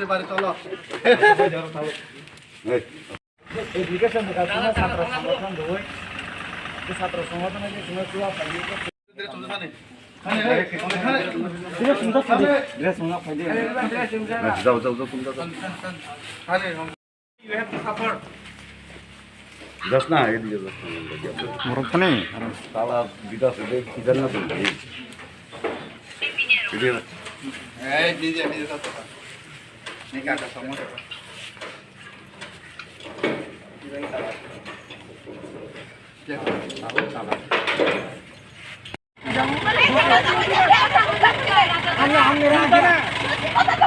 বলতে পারি চলো এডুকেশন ছাত্র সংগঠন দই ছাত্র সংগঠনে যে কোনো চুয়া পাইয়ে যাও যাও যাও তোমরা যাস না এদিকে যাস না মোরখানে তালা বিদাস দেখ কি জানা তো এই নিজে নিজে তো নি কাটা সমস্যা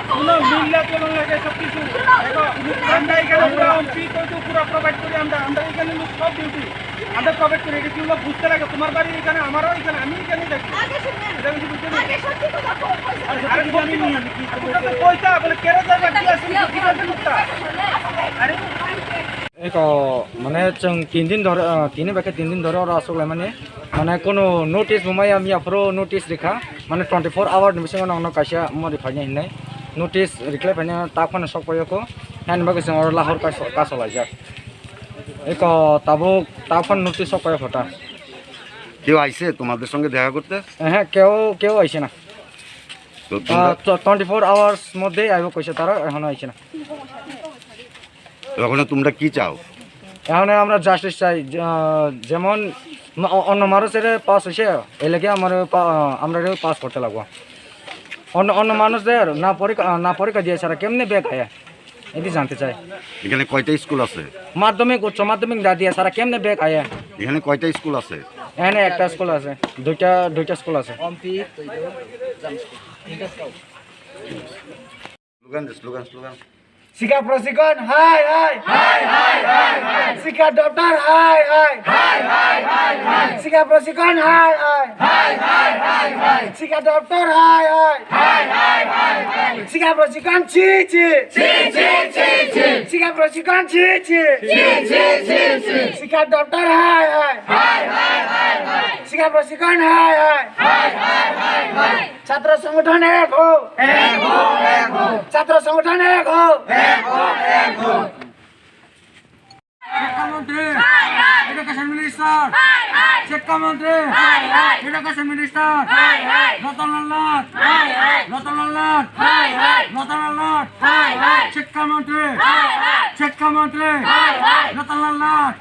পুরো মিল্লা চলন লাগে সব কিছু আমরা এখানে পুরো অম্পি তো পুরো প্রোভাইড করি আমরা এখানে লোক সব ডিউটি আমরা প্রোভাইড করি এটা কি লোক বুঝতে লাগে তোমার বাড়ি এখানে আমারও এখানে আমি এখানে দেখি পয়সা বলে কেন জায়গা কি আছে কি আছে লোকটা আরে মানে जों 3 दिन ধরে 3 दिन ধরে ওরা আসলে মানে কোনো নোটিস বুমাই আমি আফরো নোটিস রেখা মানে 24 আওয়ার নিমিসে অন্য কাশা মরি ফাইনে হিনাই নোটিস রিক্লাই ফাইনে তাফানে সকয়কো হ্যান বাগে जों ওরা লাহোর কাছলা যা এক তাবো তাফান নোটিস সকয় ফটা কেউ আইছে তোমাদের সঙ্গে দেখা করতে হ্যাঁ কেউ আইছে না 24 আওয়ার্স মধ্যে আইবো কইছে তারা এখনো আইছে না এখন তোমরা কি চাও এখন আমরা জাস্টিস চাই যেমন অন্য মানুষের পাস হয়েছে এই লাগে আমরা পাস করতে লাগবো অন্য মানুষদের না পরীক্ষা দিয়ে সারা কেমনে ব্যাগ খায় এটি জানতে চাই এখানে কয়টা স্কুল আছে মাধ্যমিক উচ্চ মাধ্যমিক দা দিয়ে সারা কেমনে ব্যাগ খায় এখানে কয়টা স্কুল আছে এখানে একটা স্কুল আছে দুইটা স্কুল আছে স্লোগান শিক্ষা প্রশিক্ষণ হাই হাই হাই হাই হাই হাই শিক্ষা দপ্তর হাই হাই হাই হাই হাই হাই শিক্ষা প্রশিক্ষণ হাই হাই হাই হাই হাই হাই শিক্ষা দপ্তর হাই হাই হাই হাই হাই হাই শিক্ষা প্রশিক্ষণ ছি ছি ছি ছি ছি ছি শিক্ষা প্রশিক্ষণ ছি ছি ছি ছি ছি ছি শিক্ষা দপ্তর হাই হাই হাই হাই হাই হাই শিক্ষা প্রশিক্ষণ হাই হাই হাই হাই হাই হাই ছাত্র সংগঠন এক হো ছাত্র সংগঠন এক হো শিক্ষামন্ত্রী এডুকেশন মিনিস্টার শিক্ষামন্ত্রী এডুকেশন মিনিস্টার রতনলাল নাথ শিক্ষামন্ত্রী রতনলাল নাথ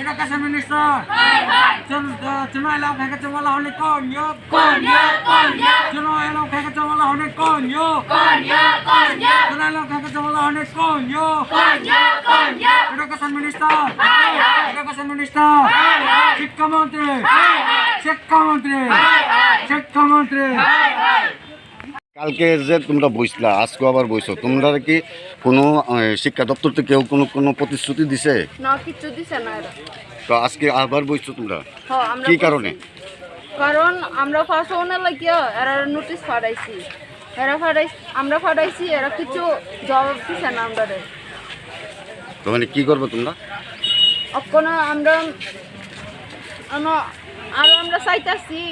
এডুকেশন মিনিস্টার চুনাই এলাও খেকে চমলা হলে কোন চুনাই এলাও খেকে চমলা হলে কোন চুনাই এলাও খেকে চমলা হলে কোন এডুকেশন মিনিস্টার শিক্ষামন্ত্রী কালকে যে তোমরা বইছলা আজকে আবার বইছো তোমরা কি কোনো শিক্ষা দপ্তর থেকে কেউ কোনো প্রতিশ্রুতি দিছে না কিছু দিছে না তো আজকে আবার বইছো তোমরা আমরা কি কারণে কারণ আমরা ফার্স্ট ওনার লাগিয়া এরা নোটিস ফাড়াইছি আমরা ফাড়াইছি এরা কিছু জবাব দিছে না আমাদের তো মানে কি করবে তোমরা অকনো আমরা চাইতাছি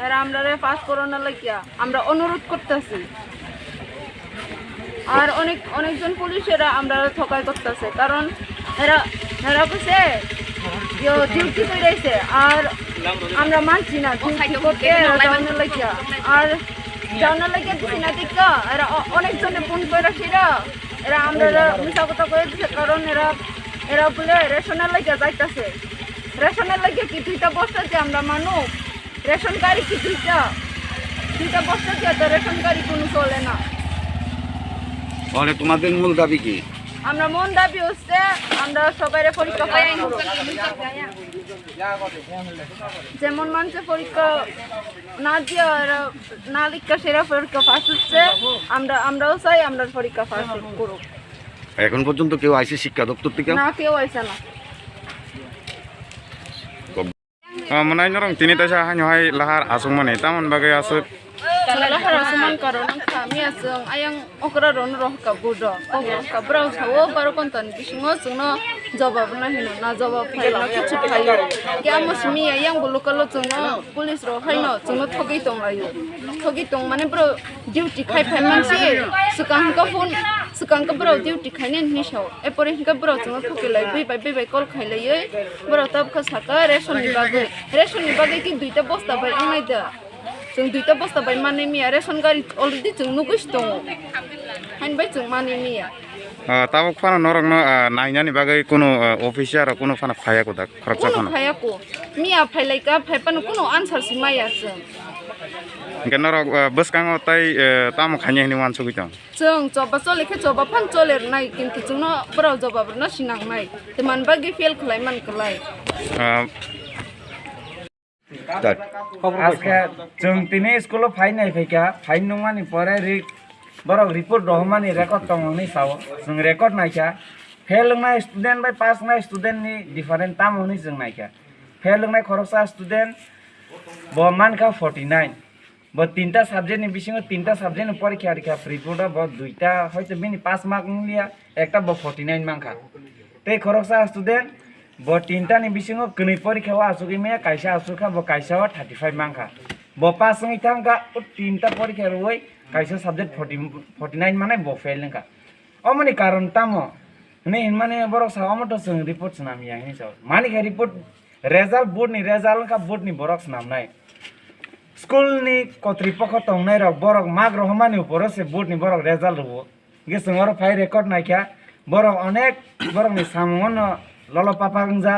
এরা আমরা পাস করানোর লাগিয়া আমরা অনুরোধ করতেছি আর অনেকজন পুলিশেরা আমরা ঠকাই করতেছে কারণ এরা বসে ডিউটি করেছে আর আমরা মানছি না ডিউটি করতে যাওয়ানোর লাগিয়া আর যাওয়ানোর লাগিয়া দিচ্ছি না দেখা এরা অনেকজনে ফোন করে এরা আমরা মিশা কথা করে দিচ্ছে কারণ এরা বলে রেশনের লাগিয়া যাইতেছে রেশনের লাগিয়া কি 2টা বস্তা যে আমরা মানুষ রেশন গাড়ি কি 2টা বস্তা দিয়ে তো রেশন গাড়ি কোনো চলে না তাহলে তোমাদের মূল দাবি কি আমরা মন দাবি হচ্ছে আমরা সবাইরে পরীক্ষা পাই যেমন মানুষের পরীক্ষা না দিয়ে না লিখা সেরা পরীক্ষা পাস হচ্ছে আমরাও চাই আমরা পরীক্ষা পাস করুক এখন পর্যন্ত কেউ আইছে শিক্ষা দপ্তর থেকে না কেউ আইছে না manai norong tini tasa hanyohai lahar asung mane tamon bagai asuk lahar asuman karon kami asung ayang okra ron roh kabudo kabrau sawo baro konton bisingo sungno jawab na hino na jawab phailo kichu phailo kya mosmi ayang bulukalo sungno police ro phaino sungno thogi tong mane bro duty khai phai mansi sukang ka phone Sekarang keberau duty kainan hisau. Epore hingga berau cuma pakai lagi bye call kailai ye. Berau tab kesaka ration ni bagai ki duita bosta bay anai dah. Jeng duita bosta bay mana mi ration gari already jeng nugus dong. Hain bay jeng mana mi ya. Tahu fana norong no naiknya nih bagai kuno official kuno fana faya ko dak kerja Kuno fana. kaya ko. Mi ya pilai ka panu kuno answer si maya jeng. Kan norong bus kang otai tamu kanya ini wan sugi jang. Jeng coba soal ke coba pan coler nai kintu jeng no berau coba berna sinang nai. Teman bagi fail kelai man kelai. Start. আজকে जों दिनै स्कुलाव फायनाय फैका fine नङानि परे बरक report रहमानि record दङनि Sao जों record नायखा fail नाय student bye पास नाय student नि different तामनि जों नायखा फेल नाय खरसा स्टुडेन्ट ब मानका 49 ब तीनटा सब्जेक्ट नि बिसिङो तीनटा सब्जेक्ट नि परीक्षा रिखा रिपोर्ट ब दुईटा हयतो बिनि 5 मार्क निया एकटा ब 49 मानका ते खरसा स्टुडेन्ट ब तीनटा नि बिसिङो कनै परीक्षाव आसुगि मे कायसा आसुखा ब कायसाव 35 मानका ब पास नङि थांगा तीनटा परीक्षा रोय कायसा सब्जेक्ट 49 माने ब फेल नका अमनि कारण तामो ने माने बरक सावमट जों रिपोर्ट नामिया हिसाब मानि का रिपोर्ट रिजल्ट बोर्ड नि रिजल्ट का बोर्ड नि बरक नामनाय स्कुल नि कतृपक्ष तंनाय रक बरक माग रहमानि ऊपर से बोर्ड नि बरक रिजल्ट हो गे जोंर फाइ रेकर्ड नायखा बरक अनेक बरक नि सामन लल पापा गंजा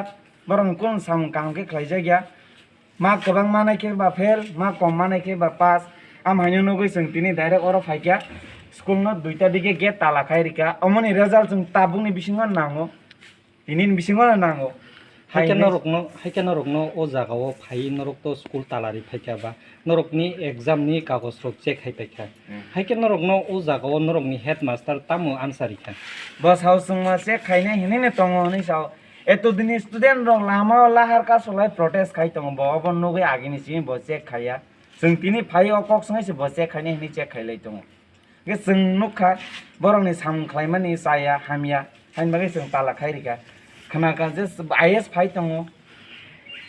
बरक कोन साम काम के खलाय गया मा गोबां मानाय के बा फेल मा कम मानाय के बा पास आम हायनो नगै जों तिनि डाइरेक्ट अर फाइका स्कुल न दुईटा दिके गेट ताला खायरिका अमनि रिजल्ट जों ताबुंनि बिसिङो नांगो तिनि बिसिङो नांगो हाइके नरकनो ओ जागाव फाइ नरक तो स्कुल तालारि फाइकाबा नरकनि एग्जाम नि कागज रक चेक हाइपाइका हाइके नरकनो ओ जागाव नरकनि हेडमास्टर तामु आनसारिखा बस हाउस मा से खाइने हिने तंगो नि साव एतो दिनि स्टुडेन्ट रं लामा लाहार का सलाय प्रोटेस्ट खाइ तंगो बबन नगै आगिनि सि ब चेक खाया जों तिनि फाइ अकक संगै से ब चेक खाइने हिनि चेक खाइलै तंगो गे जों नुखा बरंनि साम खाइमानि साया हामिया हाइन बागै जों ताला खाइरिका खानाका जे आईएस फाइ तंगो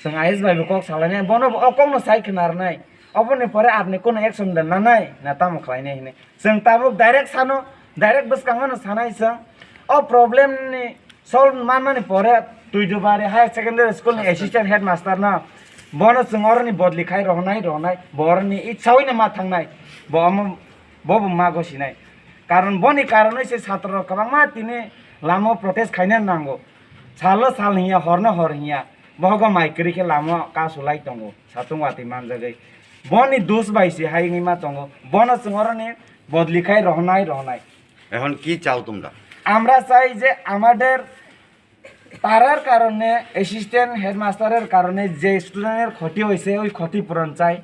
जों आईएस बाय कक सालायने बनो अकम साइ खनारनाय अपने परे आपने कोनो एक्शन दना नाय ना ताम खाइने हिने जों ताबो डाइरेक्ट सानो डाइरेक्ट बसकांगनो सानाय जों अ प्रॉब्लम नि सल्व मानमानि परे तुइदो बारे हायर सेकेन्डरी स्कुल नि असिस्टेन्ट हेडमास्टर ना बनो जों अरनि बदली खाइ रहनाय बरनि इच्छावैनो मा थांनाय बबो मागसिनाय कारण बनि कारणै से छात्र कबांमा तिनि लामो प्रोटेस्ट खाइने नांगो साल हिया हरनो हर हिया बहग माइक्री के लामो का सुलाइ तंगो सातुं वाति मानजगै बनि दोष बाइसे हाइनि मा तंगो बन जोंरनि बदली खाइ रहनाय এখন কি চাও তোমরা আমরা চাই যে আমাদের তারার কারণে অ্যাসিস্ট্যান্ট হেডমাস্টারের কারণে যে স্টুডেন্টের ক্ষতি হয়েছে ওই ক্ষতিপূরণ চাই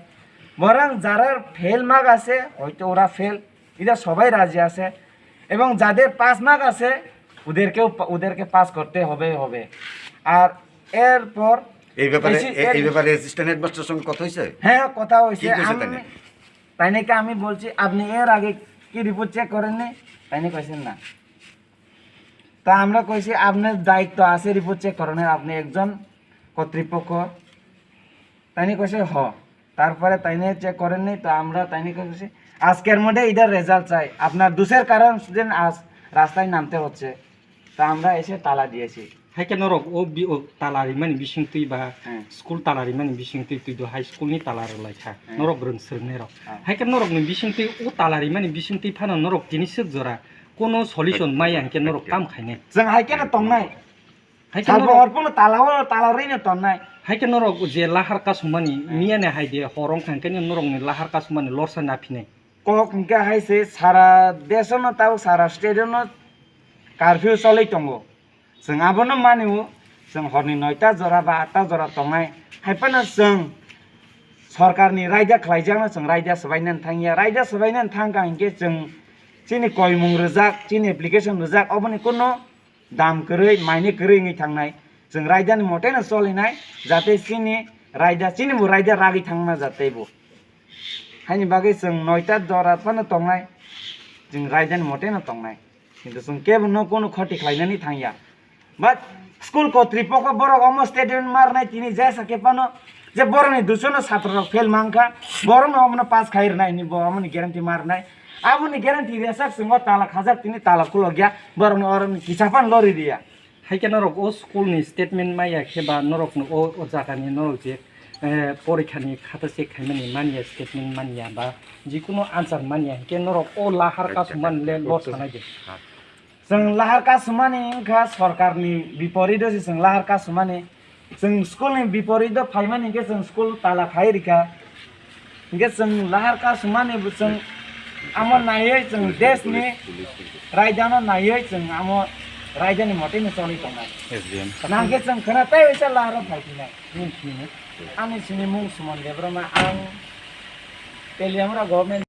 বরং যারা ফেল মার্ক আছে হয়তো ওরা ফেল এটা সবাই রাজি আছে এবং যাদের পাস মার্ক আছে ওদেরকে পাস করতে হবে আর এরপর এই ব্যাপারে অ্যাসিস্ট্যান্ট হেডমাস্টারের সঙ্গে কথা হয়েছে হ্যাঁ কথা হয়েছে কি কইছে তাইনে? তাই নাকি আমি বলছি আপনি এর আগে কি রিপোর্ট চেক করেননি তাই না কইছেন না তা আমরা কইছি আপনার দায়িত্ব আছে রিপোর্ট চেক করানোর আপনি একজন কর্তৃপক্ষ তাই না কইছে তারপরে তাই না চেক করেননি তো আমরা তাই না কইছি আজকের মধ্যে এটার রেজাল্ট চাই আপনার দোষের কারণ স্টুডেন্ট আজ রাস্তায় নামতে হচ্ছে তা আমরা এসে তালা দিয়েছি हाइके नरक ओ तालारि मानि बिसिं तुइ बा स्कुल तालारि मानि बिसिं तुइ दो हाई स्कुल नि तालार लाइखा नरक ग्रोन सोरने रक हाइके नरक नि बिसिं तुइ ओ तालारि मानि बिसिं तुइ फाना नरक तिनि सो जरा कोनो सल्युशन माइ आंके नरक काम खाइने जों हाइकेना तंनाय हाइके सालबो नरक हरपुनो तालारैनो तंनाय हाइके नरक जे लाहार कासुमानि मियाने हाइदे हरं खांकेनि नरक नि लाहार कासुमानि लरसा नाफिने कक निका हाइसे सारा देशनो ताव सारा स्टेडियमनो कर्फ्यू चलै तंगो जों आबोनो मानियो जों हरनि 9टा जरा बा 8टा जरा तंनाय हाइपाना जों सरकारनि रायदा खालायजानो जों रायदा सबायनानै थांगिया रायदा सबायनानै थांगा इंके जों चिनि कयमुं रोजाक चिनि एप्लिकेशन रोजाक अबनि कोनो दाम गरै मायने गरैङै थांनाय जों रायदानि मतेनो सलिनाय जाते चिनि चिनिबो रायदा रागै थांना जातेबो हाइनि बागै जों 9टा जरा फानो तंनाय जों रायदानि मतेनो तंनाय किन्तु जों केबो न कोनो खति खालायनानै थांगिया But school কর্তৃপক্ষ বড় অম স্টেডিয়াম মার নাই তিনি যাই সকে পানো যে বড় নি দুশো ছাত্র ফেল মাংখা বড় ন আমন পাস খাইর নাই নি আমন গ্যারান্টি মার নাই aboni guarantee dia sak singo tala khajak tini tala kulo gya borong orang kisapan lori dia haike norok o school ni statement maya kheba norok no o jaga ni norok je পরীক্ষা ni khata se khaimani mania statement mania ba jikuno answer mania ke norok o lahar ka suman le lo sanai de जों लाहार कासुमानि खा सरकारनि बिपरीत जों लाहार कासुमानि जों स्कुलनि बिपरीत फाइमानि के जों स्कुल ताला खाइरिका के जों लाहार कासुमानि जों आमो नायै जों देशनि रायजानो नायै जों आमो रायजानि मतेनि चलि तंनाय SDM नांगे जों खोनाताय वैसा लाहार फाइथिनाय मिन्थिनो आंनि सिनि मुं सुमन देब्रमा आं पेलियामरा गभर्नमेन्ट